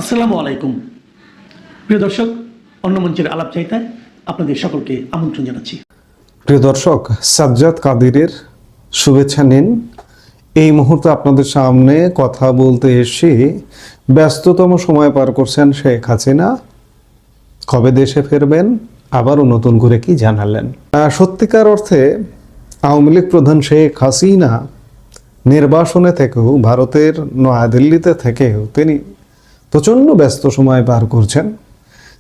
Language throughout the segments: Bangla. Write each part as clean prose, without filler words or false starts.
আসসালামু আলাইকুম প্রিয় দর্শক, অন্য মঞ্চের আলাপ চাইতায় আপনাদের সকলকে আমন্ত্রণ জানাচ্ছি। প্রিয় দর্শক, সাজ্জাদ কাদিরের শুভেচ্ছা নিন। এই মুহূর্তে আপনাদের সামনে কথা বলতে এসে ব্যস্ততম সময় পার করছেন শেখ হাসিনা। কবে দেশে ফিরবেন, আবারও নতুন করে কি জানালেন? সত্যিকার অর্থে আওয়ামী লীগ প্রধান শেখ হাসিনা নির্বাসনে থেকেও, ভারতের নয়াদিল্লিতে থেকেও তিনি প্রচণ্ড ব্যস্ত সময় পার করছেন।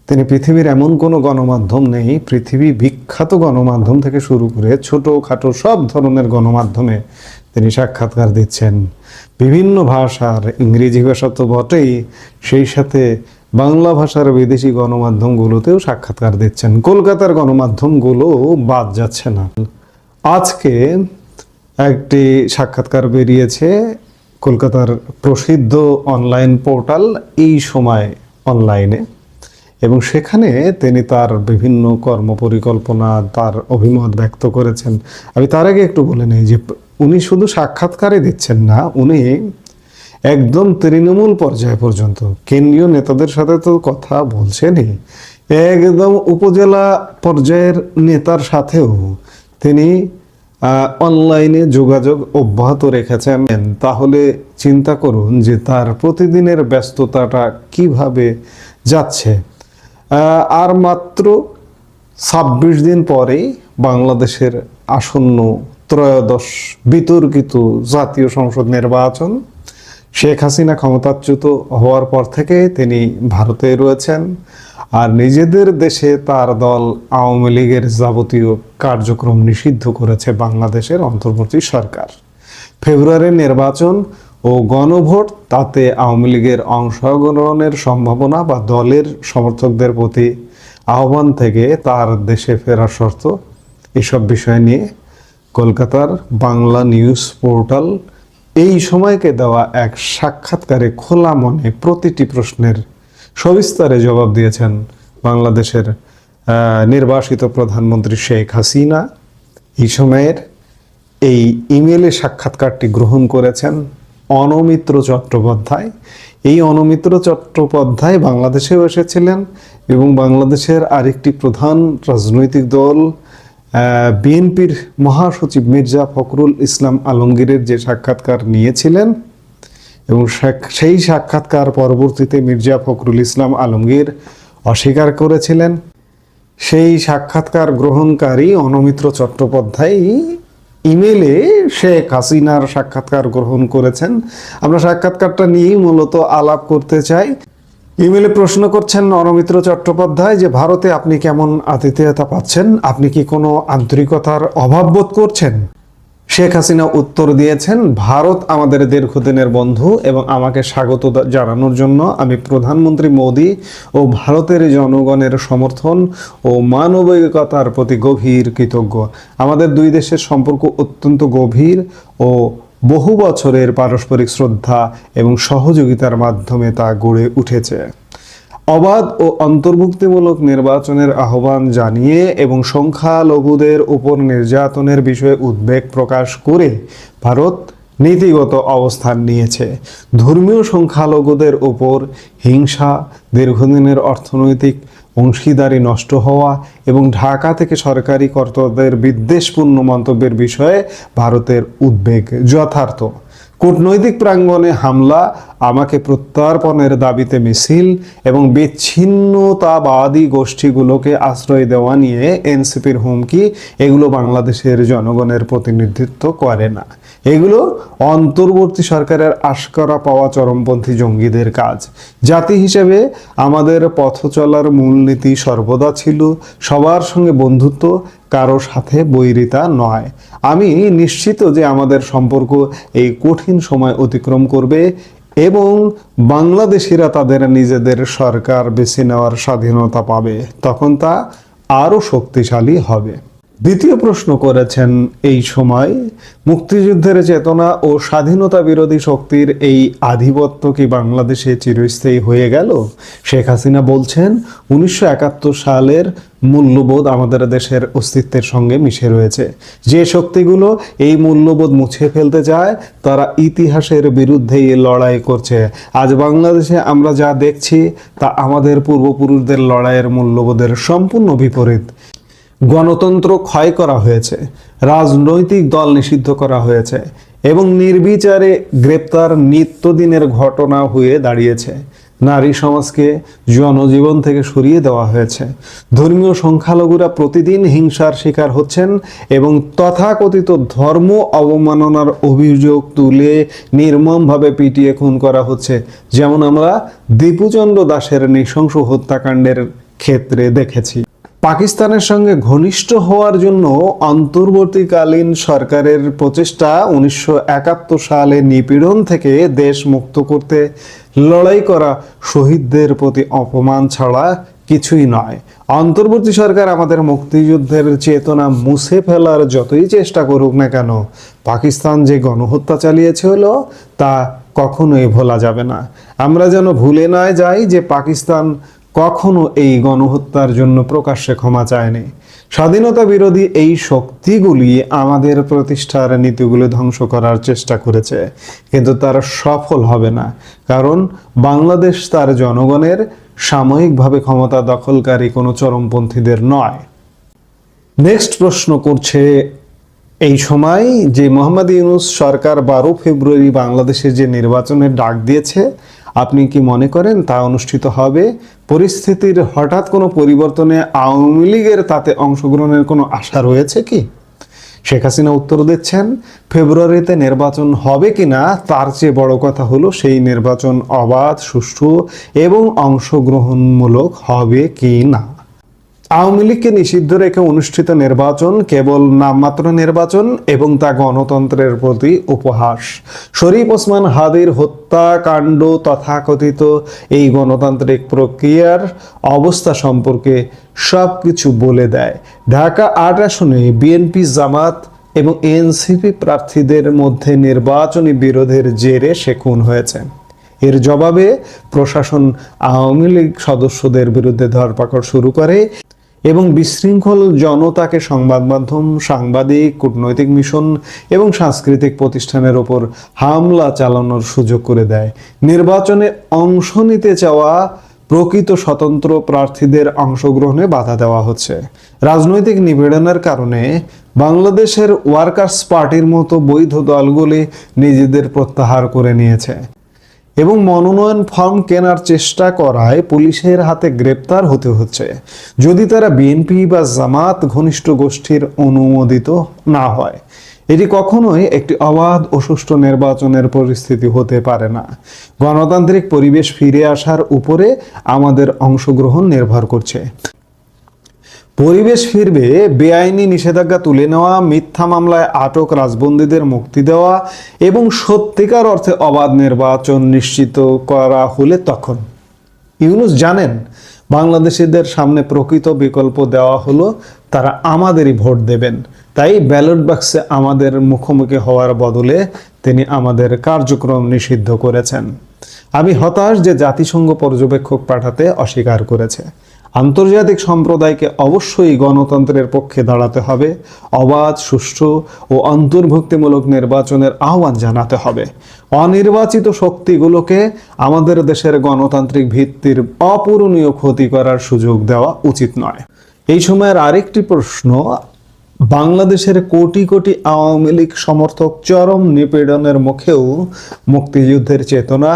তিনি পৃথিবীর এমন কোনো গণমাধ্যম নেই, পৃথিবী বিখ্যাত গণমাধ্যম থেকে শুরু করে ছোটোখাটো সব ধরনের গণমাধ্যমে তিনি সাক্ষাৎকার দিচ্ছেন। বিভিন্ন ভাষার, ইংরেজি ভাষা তো বটেই, সেই সাথে বাংলা ভাষার বিদেশি গণমাধ্যমগুলোতেও সাক্ষাৎকার দিচ্ছেন। কলকাতার গণমাধ্যমগুলো বাদ যাচ্ছে না। আজকে একটি সাক্ষাৎকার বেরিয়েছে কলকাতার প্রসিদ্ধ অনলাইন পোর্টাল এই সময় অনলাইনে, এবং সেখানে তিনি তার বিভিন্ন কর্মপরিকল্পনা, তার অভিমত ব্যক্ত করেছেন। আমি তার আগে একটু বলে নিই যে উনি শুধু সাক্ষাৎকারে দিচ্ছেন না, উনি একদম তৃণমূল পর্যায় পর্যন্ত কেন্দ্রীয় নেতাদের সাথে তো কথা বলছেনই, একদম উপজেলা পর্যায়ের নেতার সাথেও তিনি অনলাইনে যোগাযোগ অব্যাহত রেখেছেন। তাহলে চিন্তা করুন যে তার প্রতিদিনের ব্যস্ততাটা কিভাবে যাচ্ছে। আর মাত্র ২৬ দিন পরেই বাংলাদেশের আসন্ন ত্রয়োদশ বিতর্কিত জাতীয় সংসদ নির্বাচন। শেখ হাসিনা ক্ষমতাচ্যুত হওয়ার পর থেকে তিনি ভারতে রয়েছেন, আর নিজেদের দেশে তার দল আওয়ামী লীগের যাবতীয় কার্যক্রম নিষিদ্ধ করেছে বাংলাদেশের অন্তর্বর্তী সরকার। ফেব্রুয়ারির নির্বাচন ও গণভোট, তাতে আওয়ামী লীগের অংশগ্রহণের সম্ভাবনা বা দলের সমর্থকদের প্রতি আহ্বান থেকে তার দেশে ফেরার শর্ত, এসব বিষয় নিয়ে কলকাতার বাংলা নিউজ পোর্টাল এই সময়কে দেওয়া এক সাক্ষাৎকারে খোলা মনে প্রতিটি প্রশ্নের সবিস্তারে জবাব দিয়েছেন বাংলাদেশের নির্বাসিত প্রধানমন্ত্রী শেখ হাসিনা। এই সময়ের এই ইমেলে সাক্ষাৎকারটি গ্রহণ করেছেন অনমিত্র চট্টোপাধ্যায়। এই অনমিত্র চট্টোপাধ্যায় বাংলাদেশেও এসেছিলেন এবং বাংলাদেশের আরেকটি প্রধান রাজনৈতিক দল বিএনপির মহাসচিব মির্জা ফখরুল ইসলাম আলমগীরের যে সাক্ষাৎকার নিয়েছিলেন, এবং সেই সাক্ষাৎকার পরবর্তীতে মির্জা ফখরুল ইসলাম আলমগীর অস্বীকার করেছিলেন। সেই সাক্ষাৎকার গ্রহণকারী অনমিত্র চট্টোপাধ্যায় ইমেলে শেখ হাসিনার সাক্ষাৎকার গ্রহণ করেছেন। আমরা সাক্ষাৎকারটা নিয়েই মূলত আলাপ করতে চাই। ইমেলে প্রশ্ন করছেন অনমিত্র চট্টোপাধ্যায় যে ভারতে আপনি কেমন আতিথেয়তা পাচ্ছেন, আপনি কি কোনো আন্তরিকতার অভাব বোধ করছেন? শেখ হাসিনা উত্তর দিয়েছেন, ভারত আমাদের দীর্ঘদিনের বন্ধু এবং আমাকে স্বাগত জানানোর জন্য আমি প্রধানমন্ত্রী মোদী ও ভারতের জনগণের সমর্থন ও মানবিকতার প্রতি গভীর কৃতজ্ঞ। আমাদের দুই দেশের সম্পর্ক অত্যন্ত গভীর ও বহু বছরের পারস্পরিক শ্রদ্ধা এবং সহযোগিতার মাধ্যমে তা গড়ে উঠেছে। অবাধ ও অন্তর্ভুক্তিমূলক নির্বাচনের আহ্বান জানিয়ে এবং সংখ্যালঘুদের উপর নির্যাতনের বিষয়ে উদ্বেগ প্রকাশ করে ভারত নীতিগত অবস্থান নিয়েছে। ধর্মীয় সংখ্যালঘুদের উপর হিংসা, দীর্ঘদিনের অর্থনৈতিক অংশীদারি নষ্ট হওয়া এবং ঢাকা থেকে সরকারি কর্তাদের বিদ্বেষপূর্ণ মন্তব্যের বিষয়ে ভারতের উদ্বেগ যথার্থ। কূটনৈতিক প্রাঙ্গণে হামলা, আমাকে প্রত্যর্পণের দাবিতে মিছিল এবং বিচ্ছিন্নতাবাদী গোষ্ঠীগুলোকে আশ্রয় দেওয়া নিয়ে এনসিপির হুমকি, এগুলো বাংলাদেশের জনগণের প্রতিনিধিত্ব করে না। এগুলো অন্তর্বর্তী সরকারের আশকারা পাওয়া চরমপন্থী জঙ্গিদের কাজ। জাতি হিসেবে আমাদের পথ চলার মূলনীতি সর্বদা ছিল সবার সঙ্গে বন্ধুত্ব, কারো সাথে বৈরিতা নয়। আমি নিশ্চিত যে আমাদের সম্পর্ক এই কঠিন সময় অতিক্রম করবে এবং বাংলাদেশিরা তাদের নিজেদের সরকার বেছে নেওয়ার স্বাধীনতা পাবে, তখন তা আরও শক্তিশালী হবে। দ্বিতীয় প্রশ্ন করেছেন এই সময়, মুক্তিযুদ্ধের চেতনা ও স্বাধীনতা বিরোধী শক্তির এই আধিপত্য কি বাংলাদেশে চিরস্থায়ী হয়ে গেল? শেখ হাসিনা বলছেন, 1971 সালের মূল্যবোধ আমাদের দেশের অস্তিত্বের সঙ্গে মিশে রয়েছে। যে শক্তিগুলো এই মূল্যবোধ মুছে ফেলতে চায় তারা ইতিহাসের বিরুদ্ধেই লড়াই করছে। আজ বাংলাদেশে আমরা যা দেখছি তা আমাদের পূর্বপুরুষদের লড়াইয়ের মূল্যবোধের সম্পূর্ণ বিপরীত। গণতন্ত্র ক্ষয় করা হয়েছে, রাজনৈতিক দল নিষিদ্ধ করা হয়েছে এবং নির্বিচারে গ্রেপ্তার নিত্যদিনের ঘটনা হয়ে দাঁড়িয়েছে। নারী সমাজকে জনজীবন থেকে সরিয়ে দেওয়া হয়েছে। ধর্মীয় সংখ্যালঘুরা প্রতিদিন হিংসার শিকার হচ্ছেন এবং তথাকথিত ধর্ম অবমাননার অভিযোগ তুলে নির্মমভাবে পিটিয়ে খুন করা হচ্ছে, যেমন আমরা দীপুচন্দ্র দাসের নৃশংস হত্যাকাণ্ডের ক্ষেত্রে দেখেছি। পাকিস্তানের সঙ্গে ঘনিষ্ঠ হওয়ার জন্য অন্তর্বর্তীকালীন সরকারের প্রচেষ্টা 1971 সালে নিপীড়ন থেকে দেশ মুক্ত করতে লড়াই করা শহীদদের প্রতি অপমান ছাড়া কিছুই নয়। অন্তর্বর্তী সরকার আমাদের মুক্তিযুদ্ধের চেতনা মুছে ফেলার যতই চেষ্টা করুক না কেন, পাকিস্তান যে গণহত্যা চালিয়েছিল তা কখনোই ভোলা যাবে না। আমরা যেন ভুলে না যাই যে পাকিস্তান কখনো এই গণহত্যার জন্য প্রকাশ্যে ক্ষমা চায়নি। স্বাধীনতা বিরোধী এই শক্তিগুলি আমাদের প্রতিষ্ঠার নীতিগুলো ধ্বংস করার চেষ্টা করেছে, কিন্তু তারা সফল হবে না, কারণ বাংলাদেশ তার জনগণের, সাময়িকভাবে ক্ষমতা দখলকারী কোনো চরমপন্থীদের নয়। নেক্সট প্রশ্ন করছে, এই সময় যে মোহাম্মদ ইউনূস সরকার 12 ফেব্রুয়ারি বাংলাদেশে যে নির্বাচনের ডাক দিয়েছে, আপনি কি মনে করেন তা অনুষ্ঠিত হবে? পরিস্থিতির হঠাৎ কোনো পরিবর্তনে আওয়ামী লীগের তাতে অংশগ্রহণের কোনো আশা রয়েছে কি? শেখ হাসিনা উত্তর দিচ্ছেন, ফেব্রুয়ারিতে নির্বাচন হবে কিনা তার চেয়ে বড় কথা হলো সেই নির্বাচন অবাধ, সুষ্ঠু এবং অংশগ্রহণমূলক হবে কি না। আওয়ামী লীগকে নিষিদ্ধ রেখে অনুষ্ঠিত নির্বাচন কেবল নামমাত্র নির্বাচন এবং তা গণতন্ত্রের প্রতি উপহাস। শরীফ ওসমান হাদির হত্যাকাণ্ড তথাকথিত এই গণতান্ত্রিক প্রক্রিয়ার অবস্থা সম্পর্কে সব কিছু বলে দেয়। ঢাকা 8 আসনে বিএনপি, জামাত এবং এনসিপি প্রার্থীদের মধ্যে নির্বাচনী বিরোধের জেরে সে খুন হয়েছে। এর জবাবে প্রশাসন আওয়ামী লীগ সদস্যদের বিরুদ্ধে ধরপাকড় শুরু করে এবং বিশৃঙ্খল জনতাকে সংবাদ মাধ্যম, সাংবাদিক, কূটনৈতিক মিশন এবং সাংস্কৃতিক প্রতিষ্ঠানের ওপর হামলা চালানোর সুযোগ করে দেয়। নির্বাচনে অংশ নিতে চাওয়া প্রকৃত স্বতন্ত্র প্রার্থীদের অংশগ্রহণে বাধা দেওয়া হচ্ছে। রাজনৈতিক নিপীড়নের কারণে বাংলাদেশের ওয়ার্কার্স পার্টির মতো বৈধ দলগুলি নিজেদের প্রত্যাহার করে নিয়েছে এবং মনোনয়ন ফর্ম কেনার চেষ্টা করায় পুলিশের হাতে গ্রেপ্তার হতে হচ্ছে যদি তারা বিএনপি বা জামাত ঘনিষ্ঠ গোষ্ঠীর অনুমোদিত না হয়। এটি কখনোই একটি অবাধ ও সুষ্ঠু নির্বাচনের পরিস্থিতি হতে পারে না। গণতান্ত্রিক পরিবেশ ফিরে আসার উপরে আমাদের অংশগ্রহণ নির্ভর করছে। পরিবেশ ফিরবে, বেআইনি নিষেধাজ্ঞা তুলে নেওয়া, মিথ্যা মামলায় আটক রাজবন্দীদের মুক্তি দেওয়া এবং সত্যিকার অর্থে অবাধ নির্বাচন নিশ্চিত করা হলে তখন। ইউনূস জানেন বাংলাদেশিদের সামনে প্রকৃত বিকল্প দেওয়া হলো তারা আমাদেরই ভোট দেবেন, তাই ব্যালট বাক্সে আমাদের মুখোমুখি হওয়ার বদলে তিনি আমাদের কার্যক্রম নিষিদ্ধ করেছেন। আমি হতাশ যে জাতিসংঘ পর্যবেক্ষক পাঠাতে অস্বীকার করেছে। আন্তর্জাতিক সম্প্রদায়কে অবশ্যই গণতন্ত্রের পক্ষে দাঁড়াতে হবে, অবাধ, সুষ্ঠু ও অন্তর্ভুক্তিমূলক নির্বাচনের আহ্বান জানাতে হবে। অনির্বাচিত শক্তিগুলোকে আমাদের দেশের গণতান্ত্রিক ভিত্তির অপূরণীয় ক্ষতি করার সুযোগ দেওয়া উচিত নয়। এই সময়ের আরেকটি প্রশ্ন, বাংলাদেশের কোটি কোটি আওয়ামী লীগ সমর্থক চরম নিপীড়নের মুখেও মুক্তিযুদ্ধের চেতনা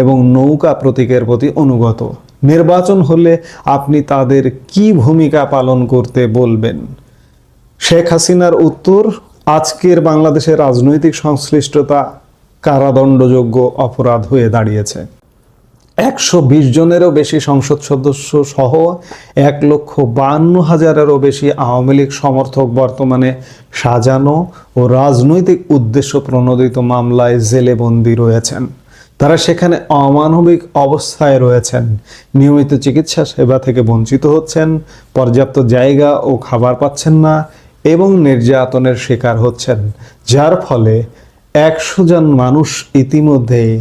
এবং নৌকা প্রতীকের প্রতি অনুগত। নির্বাচন হলে আপনি তাদের কি ভূমিকা পালন করতে বলবেন? শেখ হাসিনার উত্তর, আজকের বাংলাদেশের রাজনৈতিক সংশ্লিষ্টতা কারাদণ্ডযোগ্য অপরাধ হয়ে দাঁড়িয়েছে। 120 জনেরও বেশি সংসদ সদস্য সহ 1,52,000-এরও বেশি আওয়ামী লীগ সমর্থক বর্তমানে সাজানো ও রাজনৈতিক উদ্দেশ্য প্রণোদিত মামলায় জেলে বন্দী রয়েছেন। তারা সেখানে অমানবিক অবস্থায় রয়েছেন, নিয়মিত চিকিৎসা সেবা থেকে বঞ্চিত হচ্ছেন, পর্যাপ্ত জায়গা ও খাবার পাচ্ছেন না এবং নির্যাতনের শিকার হচ্ছেন, যার ফলে 100 জন মানুষ ইতিমধ্যেই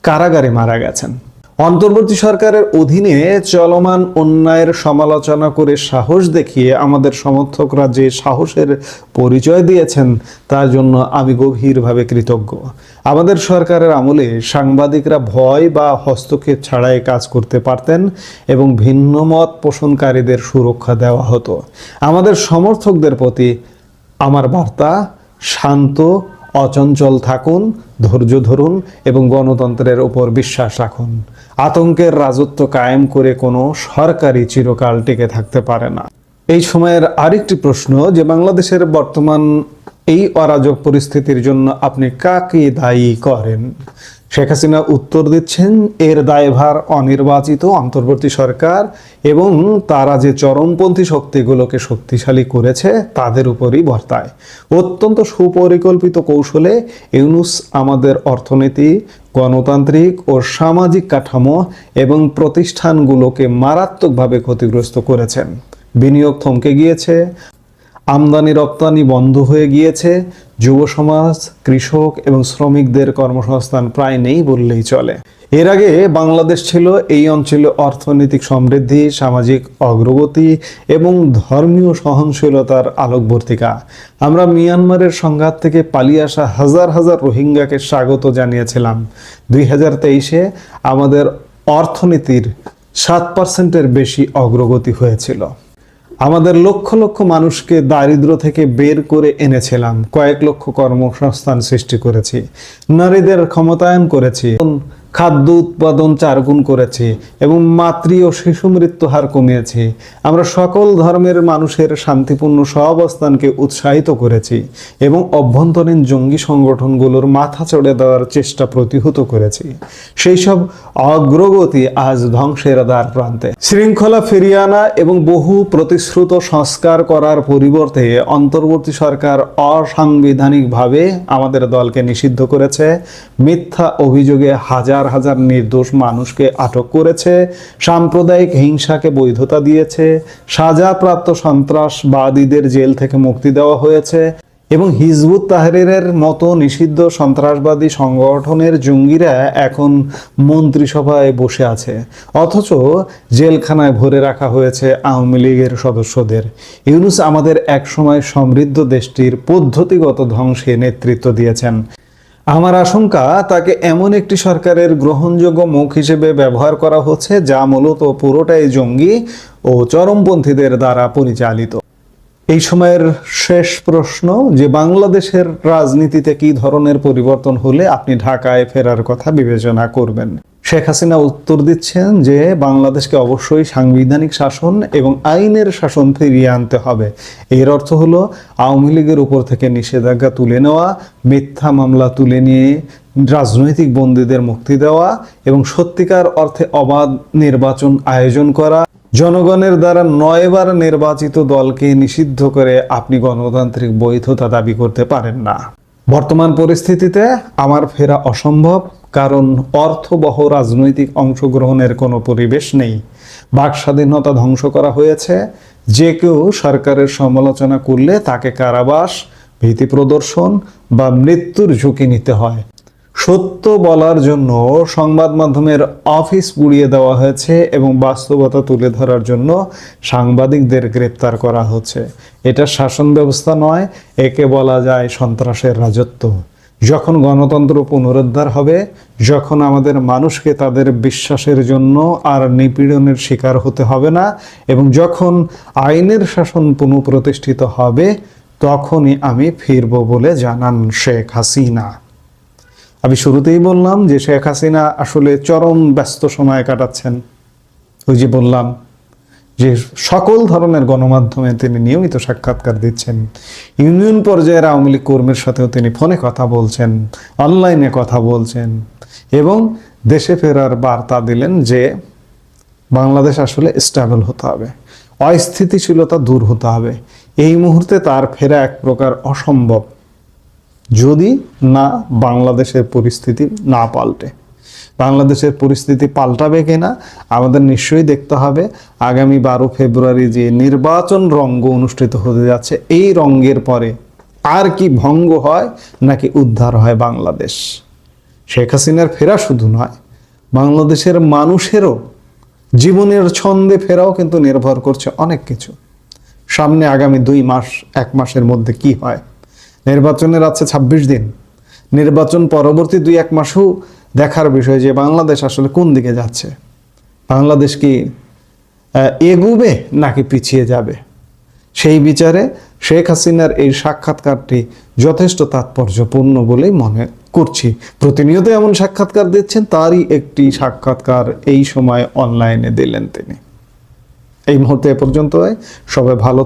কারাগারে মারা গেছেন। অন্তর্বর্তী সরকারের অধীনে চলমান অন্যায়ের সমালোচনা করে সাহস দেখিয়ে আমাদের সমর্থকরা যে সাহসের পরিচয় দিয়েছেন তার জন্য আমি গভীরভাবে কৃতজ্ঞ। আমাদের সরকারের আমলে সাংবাদিকরা ভয় বা হস্তক্ষেপ ছাড়াই কাজ করতে পারতেন এবং ভিন্ন মত পোষণকারীদের সুরক্ষা দেওয়া হতো। আমাদের সমর্থকদের প্রতি আমার বার্তা, শান্ত, অচঞ্চল থাকুন, ধৈর্য ধরুন এবং গণতন্ত্রের উপর বিশ্বাস রাখুন। আতঙ্কের রাজত্ব কায়েম করে কোনো সরকারই চিরকাল টিকে থাকতে পারে না। এই সময়ের আরেকটি প্রশ্ন যে বাংলাদেশের বর্তমান এই অরাজক পরিস্থিতির জন্য আপনি কাকে দায়ী করেন? শেখ হাসিনা উত্তর দিচ্ছেন, এর দায়ভার অনির্বাচিত অন্তর্বর্তী সরকার এবং তারা যে চরমপন্থী শক্তিগুলোকে শক্তিশালী করেছে তাদের উপরই বর্তায়। অত্যন্ত সুপরিকল্পিত কৌশলে ইউনূস আমাদের অর্থনীতি, গণতান্ত্রিক ও সামাজিক কাঠামো এবং প্রতিষ্ঠানগুলোকে মারাত্মকভাবে ক্ষতিগ্রস্ত করেছেন। বিনিয়োগ থমকে গিয়েছে, আমদানি রপ্তানি বন্ধ হয়ে গিয়েছে, যুব সমাজ, কৃষক এবং শ্রমিকদের কর্মসংস্থান প্রায় নেই বললেই চলে। এর আগে বাংলাদেশ ছিল এই অঞ্চলে অর্থনৈতিক সমৃদ্ধি, সামাজিক অগ্রগতি এবং ধর্মীয় সহনশীলতার আলোকবর্তিকা। আমরা মিয়ানমারের সংঘাত থেকে পালিয়ে আসা হাজার হাজার রোহিঙ্গাকে স্বাগত জানিয়েছিলাম। 2023-এ আমাদের অর্থনীতির 7%-এর বেশি অগ্রগতি হয়েছিল। আমাদের লক্ষ লক্ষ মানুষকে দারিদ্র্য থেকে বের করে এনেছিলাম, কয়েক লক্ষ কর্মসংস্থান সৃষ্টি করেছি, নারীদের ক্ষমতায়ন করেছি, খাদ্য উৎপাদন 4 গুণ করেছি এবং মাতৃ ও শিশু মৃত্যু হার কমিয়েছি। আমরা সকল ধর্মের মানুষের শান্তিপূর্ণ সহাবস্থানকে উৎসাহিত করেছি এবং অভ্যন্তরীণ জঙ্গি সংগঠনগুলোর মাথা চড়ে দেওয়ার চেষ্টা প্রতিহত করেছি। সেই সব অগ্রগতি আজ ধ্বংসের দ্বার প্রান্তে। শৃঙ্খলা ফিরিয়ে আনা এবং বহু প্রতিশ্রুত সংস্কার করার পরিবর্তে অন্তর্বর্তী সরকার অসাংবিধানিকভাবে আমাদের দলকে নিষিদ্ধ করেছে, মিথ্যা অভিযোগে হাজার হাজার নির্দোষ মানুষকে আটক করেছে, সাম্প্রদায়িক হিংসাকে বৈধতা দিয়েছে, সাজাপ্রাপ্ত সন্ত্রাসবাদীদের জেল থেকে মুক্তি দেওয়া হয়েছে এবং হিজবুত তাহরিরের মতো নিষিদ্ধ সন্ত্রাসবাদী সংগঠনের জঙ্গিরা এখন মন্ত্রিসভায় বসে আছে, অথচ জেলখানায় ভরে রাখা হয়েছে আওয়ামী লীগের সদস্যদের। ইউনূস আমাদের একসময় সমৃদ্ধ দেশটির পদ্ধতিগত ধ্বংসে নেতৃত্ব দিয়েছেন। আমার আশঙ্কা তাকে এমন একটি সরকারের গ্রহণযোগ্য মুখ হিসেবে ব্যবহার করা হচ্ছে যা মূলত পুরোটাই জঙ্গি ও চরমপন্থীদের দ্বারা পরিচালিত। এই সময়ের শেষ প্রশ্ন যে বাংলাদেশের রাজনীতিতে কি ধরনের পরিবর্তন হলে আপনি ঢাকায় ফেরার কথা বিবেচনা করবেন? শেখ হাসিনা উত্তর দিচ্ছেন যে বাংলাদেশকে অবশ্যই সাংবিধানিক শাসন এবং আইনের শাসন ফিরিয়ে আনতে হবে। এর অর্থ হলো আওয়ামী লীগের উপর থেকে নিষেধাজ্ঞা তুলে নেওয়া, মিথ্যা মামলা তুলে নিয়ে রাজনৈতিক বন্দীদের মুক্তি দেওয়া এবং সত্যিকার অর্থে অবাধ নির্বাচন আয়োজন করা। জনগণের দ্বারা 9 বার নির্বাচিত দলকে নিষিদ্ধ করে আপনি গণতান্ত্রিক বৈধতা দাবি করতে পারেন না। বর্তমান পরিস্থিতিতে আমার ফেরা অসম্ভব, কারণ অর্থবহ রাজনৈতিক অংশগ্রহণের কোনো পরিবেশ নেই। বাক স্বাধীনতা ধ্বংস করা হয়েছে। যে কেউ সরকারের সমালোচনা করলে তাকে কারাবাস, ভীতি প্রদর্শন বা মৃত্যুর ঝুঁকি নিতে হয়। সত্য বলার জন্য সংবাদ মাধ্যমের অফিস পুড়িয়ে দেওয়া হয়েছে এবং বাস্তবতা তুলে ধরার জন্য সাংবাদিকদের গ্রেপ্তার করা হচ্ছে। এটা শাসন ব্যবস্থা নয়, একে বলা যায় সন্ত্রাসের রাজত্ব। যখন গণতন্ত্র পুনরুদ্ধার হবে, যখন আমাদের মানুষকে তাদের বিশ্বাসের জন্য আর নিপীড়নের শিকার হতে হবে না এবং যখন আইনের শাসন পুনঃপ্রতিষ্ঠিত হবে, তখনই আমি ফিরব বলে জানান শেখ হাসিনা। আমি শুরুতেই বললাম যে শেখ হাসিনা আসলে চরম ব্যস্ত সময় কাটাচ্ছেন। ওই যে বললাম যে সকল ধরনের গণমাধ্যমে তিনি নিয়মিত সাক্ষাৎকার দিচ্ছেন, ইউনিয়ন পর্যায়ের আওয়ামী লীগ কর্মীর সাথেও তিনি ফোনে কথা বলছেন, অনলাইনে কথা বলছেন এবং দেশে ফেরার বার্তা দিলেন যে বাংলাদেশ আসলে স্টেবল হতে হবে, অস্থিতিশীলতা দূর হতে হবে। এই মুহূর্তে তার ফেরা এক প্রকার অসম্ভব যদি না বাংলাদেশের পরিস্থিতি না পাল্টে। বাংলাদেশের পরিস্থিতি পাল্টাবে কিনা আমাদের নিশ্চয়ই দেখতে হবে। আগামী 12 ফেব্রুয়ারি যে নির্বাচন রঙ্গ অনুষ্ঠিত হতে যাচ্ছে, এই রঙ্গের পরে আর কি ভঙ্গ হয় নাকি উদ্ধার হয় বাংলাদেশ। শেখ হাসিনার ফেরা শুধু নয়, বাংলাদেশের মানুষেরও জীবনের ছন্দে ফেরাও কিন্তু নির্ভর করছে অনেক কিছু। সামনে আগামী 2 মাস, 1 মাসের মধ্যে কি হয়, নির্বাচনের আছে 26 দিন। নির্বাচন পরবর্তী 2-1 মাসও দেখার বিষয় যে বাংলাদেশ আসলে কোন দিকে যাচ্ছে, বাংলাদেশ কি এগুবে নাকি পিছিয়ে যাবে। সেই বিচারে শেখ হাসিনার এই সাক্ষাৎকারটি যথেষ্ট তাৎপর্যপূর্ণ বলেই মনে করছি। প্রতিনিয়ত এমন সাক্ষাৎকার দিচ্ছেন, তারই একটি সাক্ষাৎকার এই সময় অনলাইনে দিলেন তিনি। এই মুহূর্তে এ পর্যন্ত। সবাই ভালো